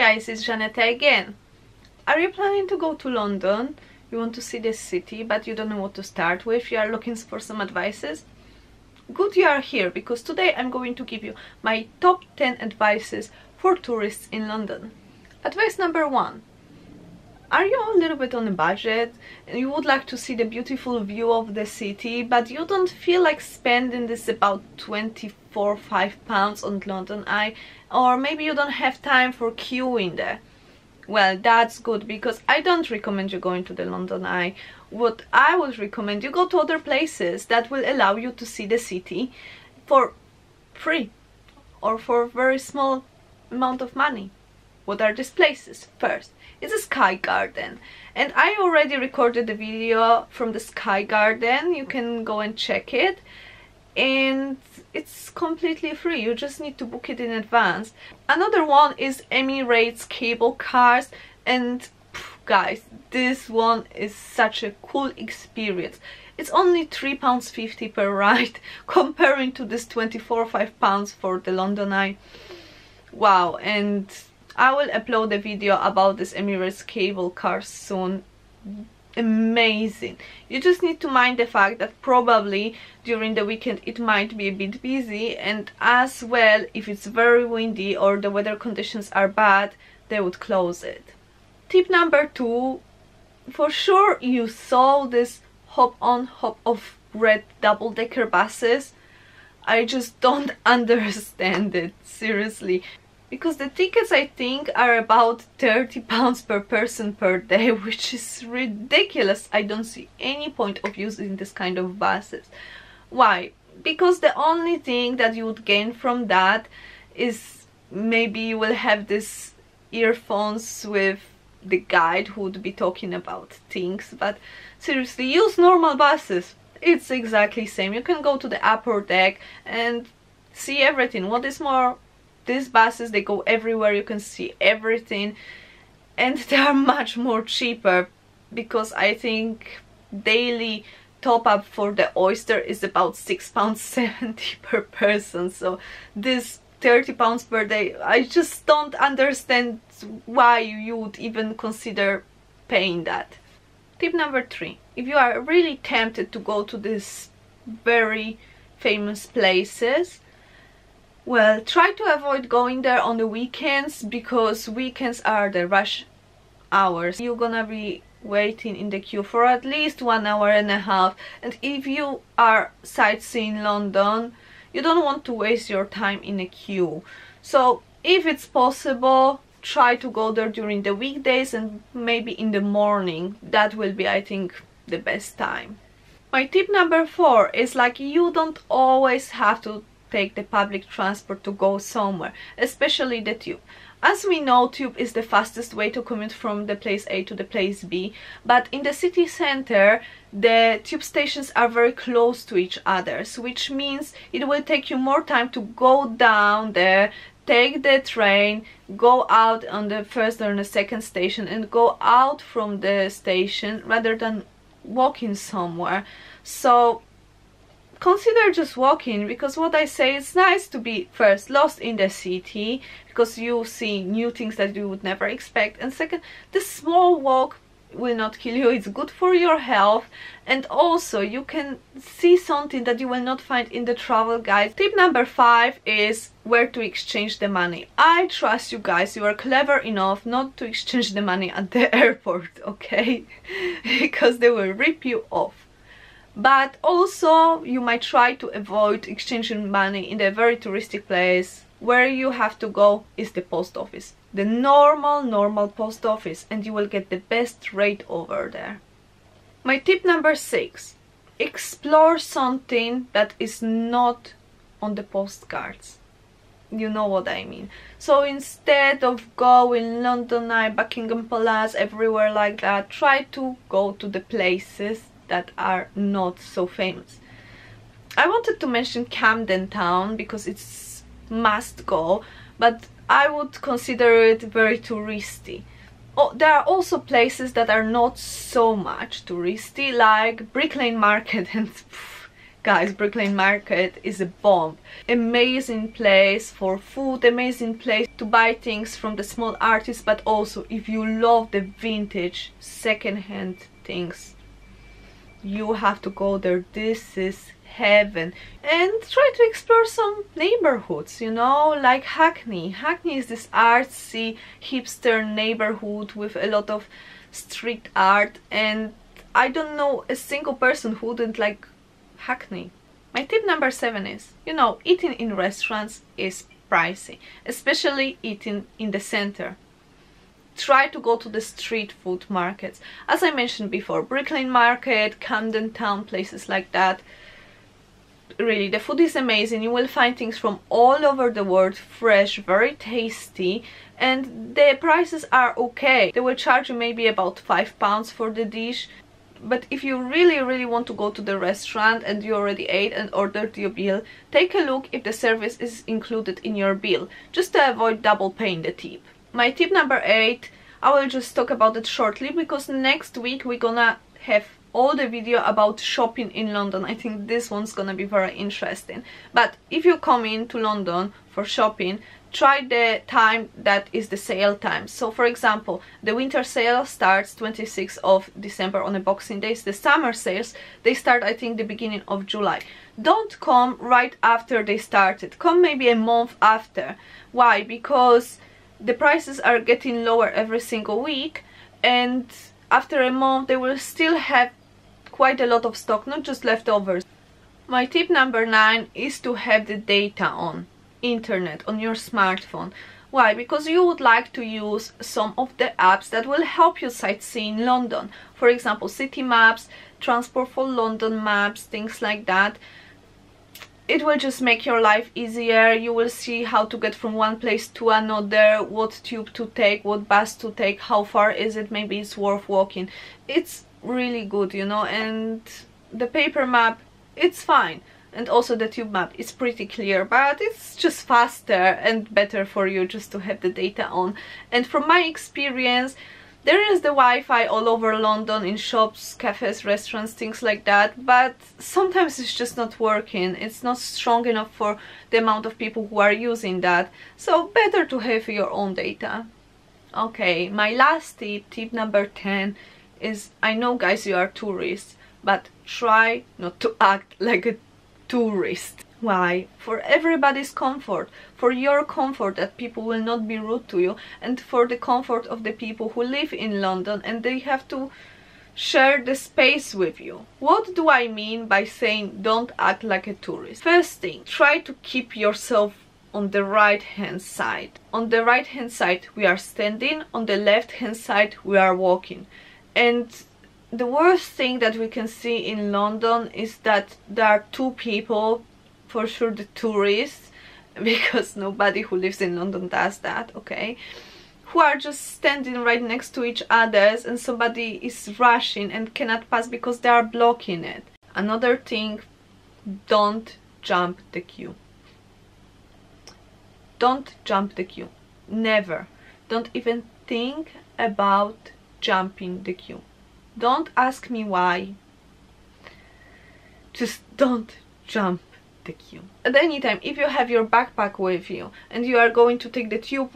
guys, it's Zaneta again. Are you planning to go to London? You want to see the city but you don't know what to start with? You are looking for some advices? Good, you are here, because today I'm going to give you my top 10 advices for tourists in London. Advice number 1. Are you a little bit on a budget and you would like to see the beautiful view of the city, but you don't feel like spending this about 24-5 pounds on London Eye, or maybe you don't have time for queuing there? Well, that's good, because I don't recommend you going to the London Eye. What I would recommend, you go to other places that will allow you to see the city for free or for a very small amount of money. What are these places? First, it's a Sky Garden, and I already recorded a video from the Sky Garden. You can go and check it, and it's completely free. You just need to book it in advance. Another one is Emirates cable cars, and guys, this one is such a cool experience. It's only £3.50 per ride, comparing to this 24-5 pounds for the London Eye. Wow. And I will upload a video about this Emirates cable car soon. Amazing. You just need to mind the fact that probably during the weekend it might be a bit busy, and as well, if it's very windy or the weather conditions are bad, they would close it. Tip number 2. For sure you saw this hop on hop off red double-decker buses. I just don't understand it, seriously. Because the tickets, I think, are about £30 per person per day, which is ridiculous. I don't see any point of using this kind of buses. Why? Because the only thing that you would gain from that is maybe you will have this earphones with the guide who would be talking about things, but seriously, use normal buses. It's exactly same. You can go to the upper deck and see everything. What is more, these buses, they go everywhere, you can see everything, and they are much more cheaper, because I think daily top up for the Oyster is about £6.70 per person. So this £30 per day, I just don't understand why you would even consider paying that. Tip number 3. If you are really tempted to go to these very famous places, well, try to avoid going there on the weekends, because weekends are the rush hours. You're gonna be waiting in the queue for at least 1.5 hours, and if you are sightseeing London, you don't want to waste your time in a queue. So if it's possible, try to go there during the weekdays and maybe in the morning. That will be, I think, the best time. My tip number 4 is, like, you don't always have to take the public transport to go somewhere, especially the tube. As we know, tube is the fastest way to commute from the place A to the place B, but in the city center the tube stations are very close to each other, which means it will take you more time to go down there, take the train, go out on the first or the second station, and go out from the station, rather than walking somewhere. So consider just walking, because what I say, it's nice to be first lost in the city, because you see new things that you would never expect, and second, this small walk will not kill you. It's good for your health, and also you can see something that you will not find in the travel guide. Tip number 5 is where to exchange the money. I trust you guys, you are clever enough not to exchange the money at the airport, okay? Because they will rip you off. But also you might try to avoid exchanging money in a very touristic place. Where you have to go is the post office, the normal post office, and you will get the best rate over there. My tip number 6. Explore something that is not on the postcards. You know what I mean. So instead of going London Eye, Buckingham Palace, everywhere like that, try to go to the places that are not so famous. I wanted to mention Camden Town because it's must go, but I would consider it very touristy. Oh, there are also places that are not so much touristy, like Brick Lane Market, and Guys, Brick Lane Market is a bomb. Amazing place for food, amazing place to buy things from the small artists, but also if you love the vintage second-hand things, you have to go there. This is heaven. And try to explore some neighborhoods, you know, like Hackney. Hackney is this artsy hipster neighborhood with a lot of street art, and I don't know a single person who wouldn't like Hackney. My tip number 7 is, you know, eating in restaurants is pricey, especially eating in the center. Try to go to the street food markets. As I mentioned before, Brick Lane Market, Camden Town, places like that. Really, the food is amazing. You will find things from all over the world, fresh, very tasty, and the prices are okay. They will charge you maybe about £5 for the dish. But if you really want to go to the restaurant and you already ate and ordered your bill, take a look if the service is included in your bill, just to avoid double paying the tip. My tip number 8, I will just talk about it shortly because next week we're gonna have all the video about shopping in London. I think this one's gonna be very interesting. But if you come in to London for shopping, try the time that is the sale time. So for example, the winter sale starts 26th of December on the Boxing Days. The summer sales, they start I think the beginning of July. Don't come right after they started. Come maybe a month after. Why? Because the prices are getting lower every single week, and after a month they will still have quite a lot of stock, not just leftovers. My tip number 9 is to have the data on internet on your smartphone. Why? Because you would like to use some of the apps that will help you sightsee in London. For example, city maps, Transport for London maps, things like that. It will just make your life easier. You will see how to get from one place to another, what tube to take, what bus to take, how far is it, maybe it's worth walking. It's really good, you know, and the paper map, it's fine. And also the tube map is pretty clear, but it's just faster and better for you just to have the data on. And from my experience, there is the Wi-Fi all over London, in shops, cafes, restaurants, things like that, but sometimes it's just not working. It's not strong enough for the amount of people who are using that, so better to have your own data. Okay, my last tip, tip number 10, is, I know guys you are tourists, but try not to act like a tourist. Why? For everybody's comfort, for your comfort, that people will not be rude to you, and for the comfort of the people who live in London and they have to share the space with you. What do I mean by saying don't act like a tourist? First thing, try to keep yourself on the right hand side. On the right hand side we are standing, on the left hand side we are walking. And the worst thing that we can see in London is that there are two people, for sure the tourists, because nobody who lives in London does that, okay, who are just standing right next to each other, and somebody is rushing and cannot pass because they are blocking it. Another thing, don't jump the queue. Don't jump the queue. Never. Don't even think about jumping the queue. Don't ask me why. Just don't jump the queue. At any time, if you have your backpack with you and you are going to take the tube,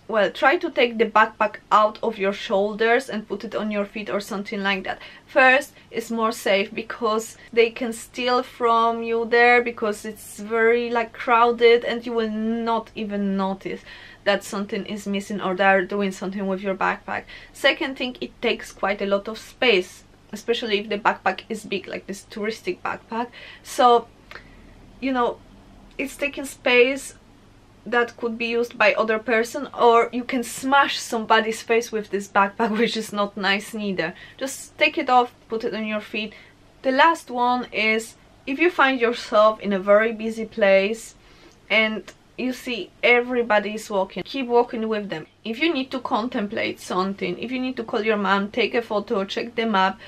well, try to take the backpack out of your shoulders and put it on your feet or something like that. First, it's more safe because they can steal from you there, because it's very like crowded and you will not even notice that something is missing or they're doing something with your backpack. Second thing, it takes quite a lot of space, especially if the backpack is big, like this touristic backpack. So, you know, it's taking space that could be used by other person, or you can smash somebody's face with this backpack, which is not nice neither. Just take it off, put it on your feet. The last one is, if you find yourself in a very busy place and you see everybody is walking, keep walking with them. If you need to contemplate something, if you need to call your mom, take a photo, check the map,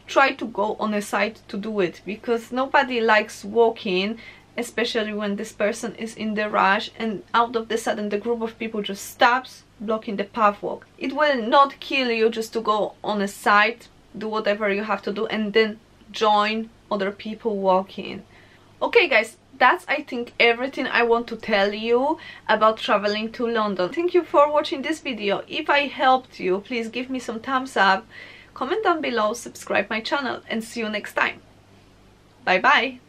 try to go on a side to do it, because nobody likes walking, especially when this person is in the rush and out of the sudden the group of people just stops, blocking the pathwalk. It will not kill you just to go on a side, do whatever you have to do, and then join other people walking. Okay guys, that's I think everything I want to tell you about traveling to London. Thank you for watching this video. If I helped you, please give me some thumbs up, comment down below, subscribe my channel, and see you next time. Bye bye.